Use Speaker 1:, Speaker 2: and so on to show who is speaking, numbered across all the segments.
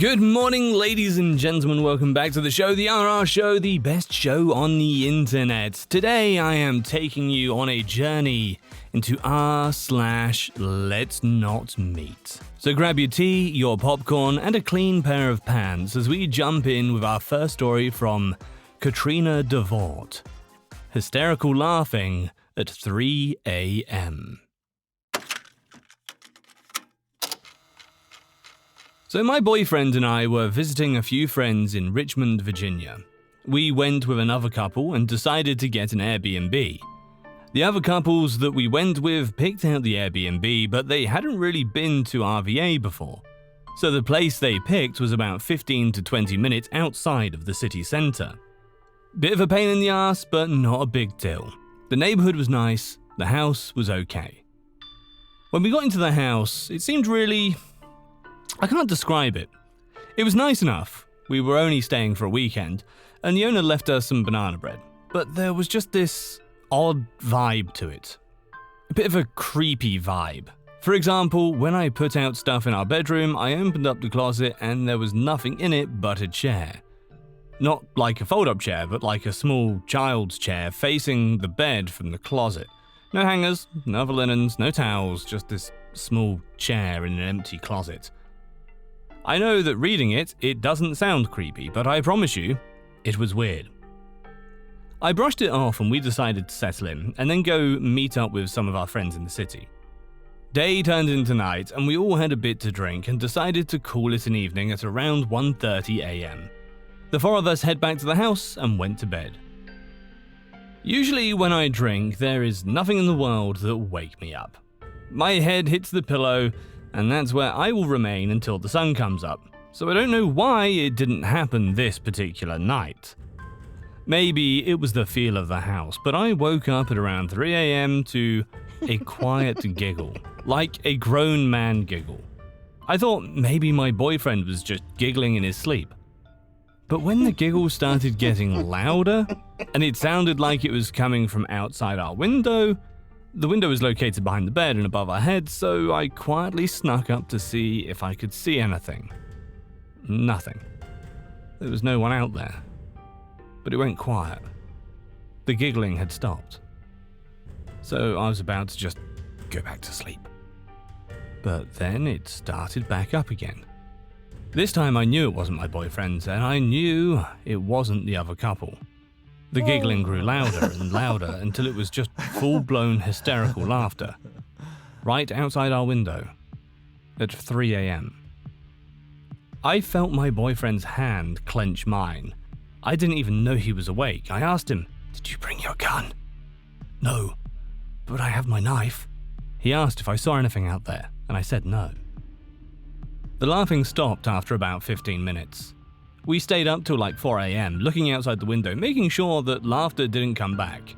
Speaker 1: Good morning, ladies and gentlemen. Welcome back to the show, the RR Show, the best show on the internet. Today, I am taking you on a journey into r/LetsNotMeet. So grab your tea, your popcorn, and a clean pair of pants as we jump in with our first story from Katrina DeVort. Hysterical laughing at 3 a.m. So my boyfriend and I were visiting a few friends in Richmond, Virginia. We went with another couple and decided to get an Airbnb. The other couples that we went with picked out the Airbnb, but they hadn't really been to RVA before. So the place they picked was about 15 to 20 minutes outside of the city centre. Bit of a pain in the ass, but not a big deal. The neighbourhood was nice, the house was okay. When we got into the house, it seemed really... I can't describe it. It was nice enough. We were only staying for a weekend, and the owner left us some banana bread. But there was just this odd vibe to it. A bit of a creepy vibe. For example, when I put out stuff in our bedroom, I opened up the closet and there was nothing in it but a chair. Not like a fold-up chair, but like a small child's chair facing the bed from the closet. No hangers, no other linens, no towels, just this small chair in an empty closet. I know that reading it doesn't sound creepy, but I promise you, it was weird. I brushed it off and we decided to settle in, and then go meet up with some of our friends in the city. Day turned into night, and we all had a bit to drink and decided to call it an evening at around 1:30 a.m. The four of us head back to the house and went to bed. Usually when I drink, there is nothing in the world that will wake me up. My head hits the pillow, and that's where I will remain until the sun comes up, so I don't know why it didn't happen this particular night. Maybe it was the feel of the house, but I woke up at around 3 a.m. to a quiet giggle, like a grown man giggle. I thought maybe my boyfriend was just giggling in his sleep. But when the giggle started getting louder, and it sounded like it was coming from outside our window, the window is located behind the bed and above our heads, so I quietly snuck up to see if I could see anything. Nothing. There was no one out there. But it went quiet. The giggling had stopped. So I was about to just go back to sleep. But then it started back up again. This time I knew it wasn't my boyfriend, and I knew it wasn't the other couple. The giggling grew louder and louder until it was just full-blown hysterical laughter, right outside our window, at 3 a.m. I felt my boyfriend's hand clench mine. I didn't even know he was awake. I asked him, "Did you bring your gun?" "No, but I have my knife." He asked if I saw anything out there, and I said no. The laughing stopped after about 15 minutes. We stayed up till like 4 a.m. looking outside the window, making sure that laughter didn't come back.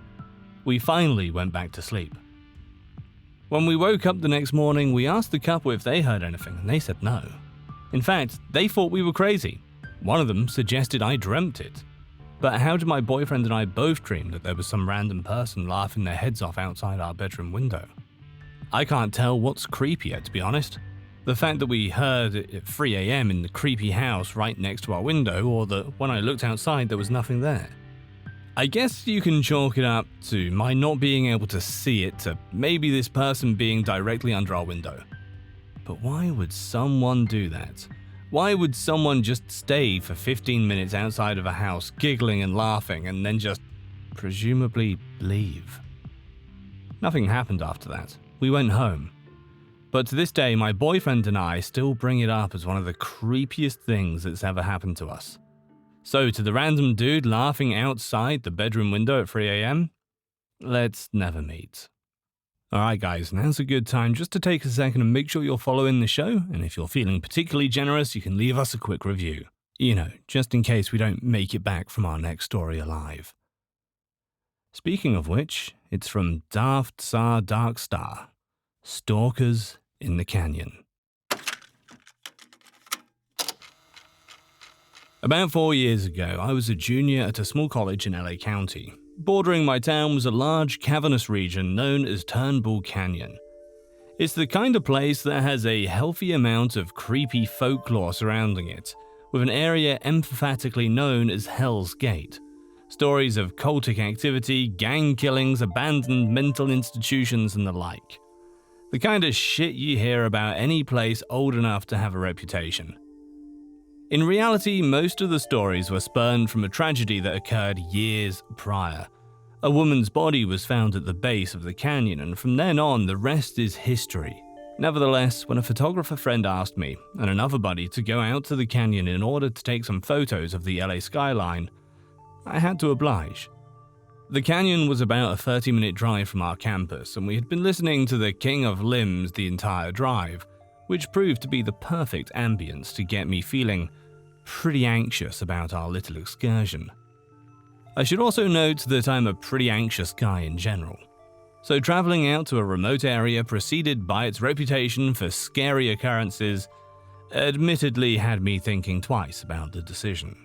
Speaker 1: We finally went back to sleep. When we woke up the next morning, we asked the couple if they heard anything, and they said no. In fact, they thought we were crazy. One of them suggested I dreamt it. But how did my boyfriend and I both dream that there was some random person laughing their heads off outside our bedroom window? I can't tell what's creepier, to be honest. The fact that we heard it at 3 a.m. in the creepy house right next to our window, or that when I looked outside there was nothing there. I guess you can chalk it up to my not being able to see it, to maybe this person being directly under our window. But why would someone do that? Why would someone just stay for 15 minutes outside of a house giggling and laughing and then just presumably leave? Nothing happened after that. We went home. But to this day, my boyfriend and I still bring it up as one of the creepiest things that's ever happened to us. So to the random dude laughing outside the bedroom window at 3 a.m., let's never meet. Alright guys, now's a good time just to take a second and make sure you're following the show, and if you're feeling particularly generous, you can leave us a quick review. You know, just in case we don't make it back from our next story alive. Speaking of which, it's from Daft Sar Dark Star, Stalkers in the Canyon. About 4 years ago, I was a junior at a small college in LA County. Bordering my town was a large cavernous region known as Turnbull Canyon. It's the kind of place that has a healthy amount of creepy folklore surrounding it, with an area emphatically known as Hell's Gate. Stories of cultic activity, gang killings, abandoned mental institutions, and the like. The kind of shit you hear about any place old enough to have a reputation. In reality, most of the stories were spurned from a tragedy that occurred years prior. A woman's body was found at the base of the canyon, and from then on, the rest is history. Nevertheless, when a photographer friend asked me and another buddy to go out to the canyon in order to take some photos of the LA skyline, I had to oblige. The canyon was about a 30-minute drive from our campus, and we had been listening to the King of Limbs the entire drive, which proved to be the perfect ambience to get me feeling pretty anxious about our little excursion. I should also note that I'm a pretty anxious guy in general, so traveling out to a remote area preceded by its reputation for scary occurrences admittedly had me thinking twice about the decision.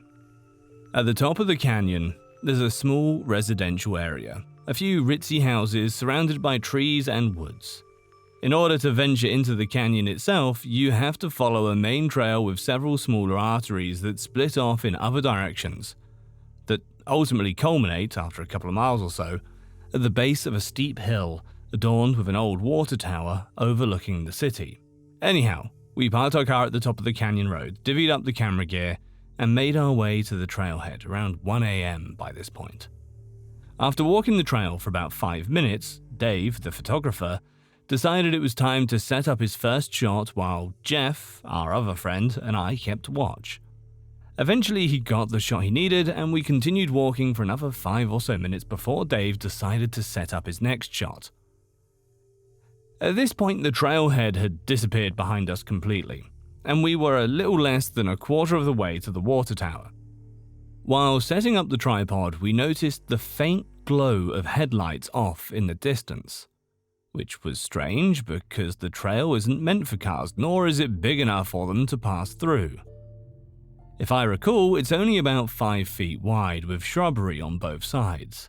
Speaker 1: At the top of the canyon, there's a small residential area, a few ritzy houses surrounded by trees and woods. In order to venture into the canyon itself, you have to follow a main trail with several smaller arteries that split off in other directions, that ultimately culminate, after a couple of miles or so, at the base of a steep hill adorned with an old water tower overlooking the city. Anyhow, we parked our car at the top of the canyon road, divvied up the camera gear, and made our way to the trailhead around 1 a.m. by this point. After walking the trail for about 5 minutes, Dave, the photographer, decided it was time to set up his first shot while Jeff, our other friend, and I kept watch. Eventually he got the shot he needed, and we continued walking for another 5 or so minutes before Dave decided to set up his next shot. At this point, the trailhead had disappeared behind us completely, and we were a little less than a quarter of the way to the water tower. While setting up the tripod, we noticed the faint glow of headlights off in the distance, which was strange because the trail isn't meant for cars, nor is it big enough for them to pass through. If I recall, it's only about 5 feet wide with shrubbery on both sides.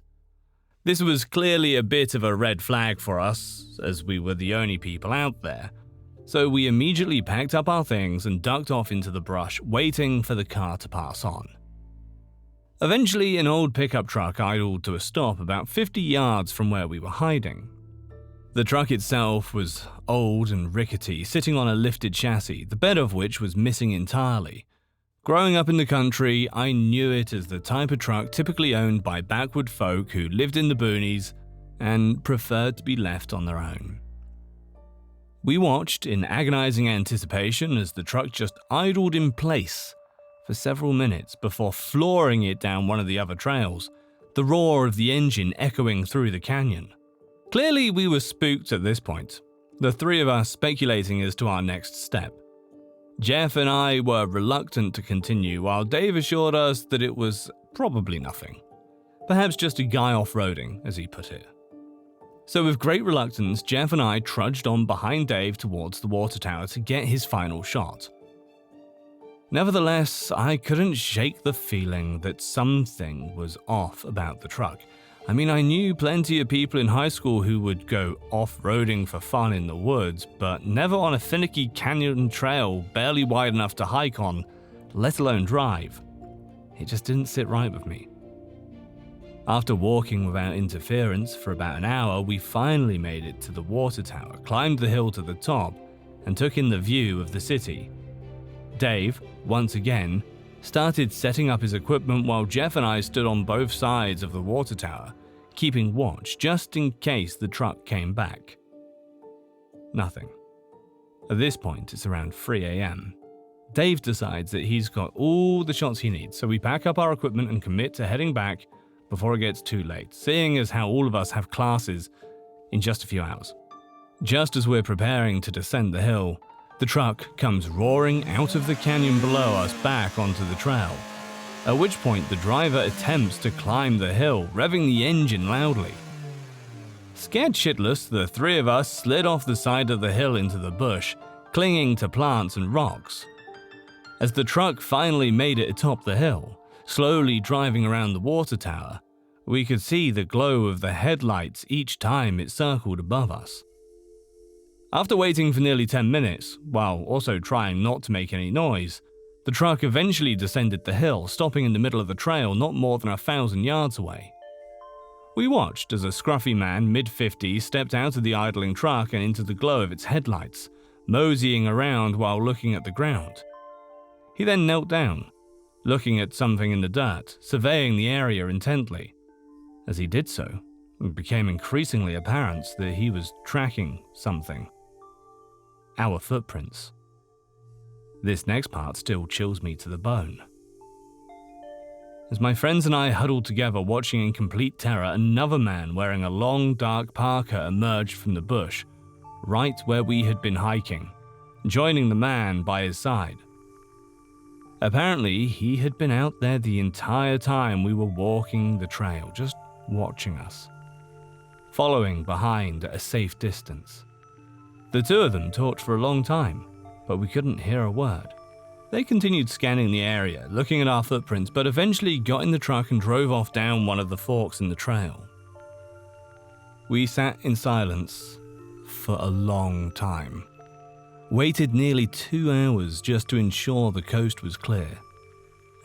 Speaker 1: This was clearly a bit of a red flag for us, as we were the only people out there. So we immediately packed up our things and ducked off into the brush, waiting for the car to pass on. Eventually, an old pickup truck idled to a stop about 50 yards from where we were hiding. The truck itself was old and rickety, sitting on a lifted chassis, the bed of which was missing entirely. Growing up in the country, I knew it as the type of truck typically owned by backward folk who lived in the boonies and preferred to be left on their own. We watched in agonizing anticipation as the truck just idled in place for several minutes before flooring it down one of the other trails, the roar of the engine echoing through the canyon. Clearly, we were spooked at this point, the three of us speculating as to our next step. Jeff and I were reluctant to continue, while Dave assured us that it was probably nothing. Perhaps just a guy off-roading, as he put it. So with great reluctance, Jeff and I trudged on behind Dave towards the water tower to get his final shot. Nevertheless, I couldn't shake the feeling that something was off about the truck. I mean, I knew plenty of people in high school who would go off-roading for fun in the woods, but never on a finicky canyon trail barely wide enough to hike on, let alone drive. It just didn't sit right with me. After walking without interference for about an hour, we finally made it to the water tower, climbed the hill to the top, and took in the view of the city. Dave, once again, started setting up his equipment while Jeff and I stood on both sides of the water tower, keeping watch just in case the truck came back. Nothing. At this point, it's around 3 a.m. Dave decides that he's got all the shots he needs, so we pack up our equipment and commit to heading back before it gets too late, seeing as how all of us have classes in just a few hours. Just as we're preparing to descend the hill, the truck comes roaring out of the canyon below us back onto the trail, at which point the driver attempts to climb the hill, revving the engine loudly. Scared shitless, the three of us slid off the side of the hill into the bush, clinging to plants and rocks. As the truck finally made it atop the hill, slowly driving around the water tower, we could see the glow of the headlights each time it circled above us. After waiting for nearly 10 minutes, while also trying not to make any noise, the truck eventually descended the hill, stopping in the middle of the trail not more than 1,000 yards away. We watched as a scruffy man mid-50s stepped out of the idling truck and into the glow of its headlights, moseying around while looking at the ground. He then knelt down, looking at something in the dirt, surveying the area intently. As he did so, it became increasingly apparent that he was tracking something. Our footprints. This next part still chills me to the bone. As my friends and I huddled together watching in complete terror, another man wearing a long dark parka emerged from the bush, right where we had been hiking, joining the man by his side. Apparently, he had been out there the entire time we were walking the trail, just watching us, following behind at a safe distance. The two of them talked for a long time, but we couldn't hear a word. They continued scanning the area, looking at our footprints, but eventually got in the truck and drove off down one of the forks in the trail. We sat in silence for a long time, waited nearly 2 hours just to ensure the coast was clear,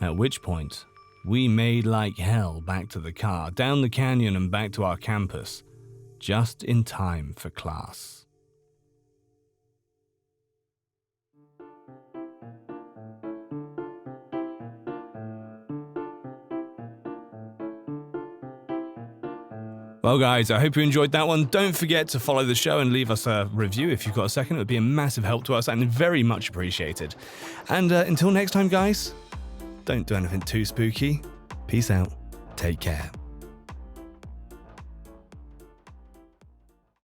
Speaker 1: at which point we made like hell back to the car, down the canyon and back to our campus, just in time for class. Well guys, I hope you enjoyed that one. Don't forget to follow the show and leave us a review if you've got a second. It would be a massive help to us and very much appreciated. And until next time guys, don't do anything too spooky. Peace out. Take care.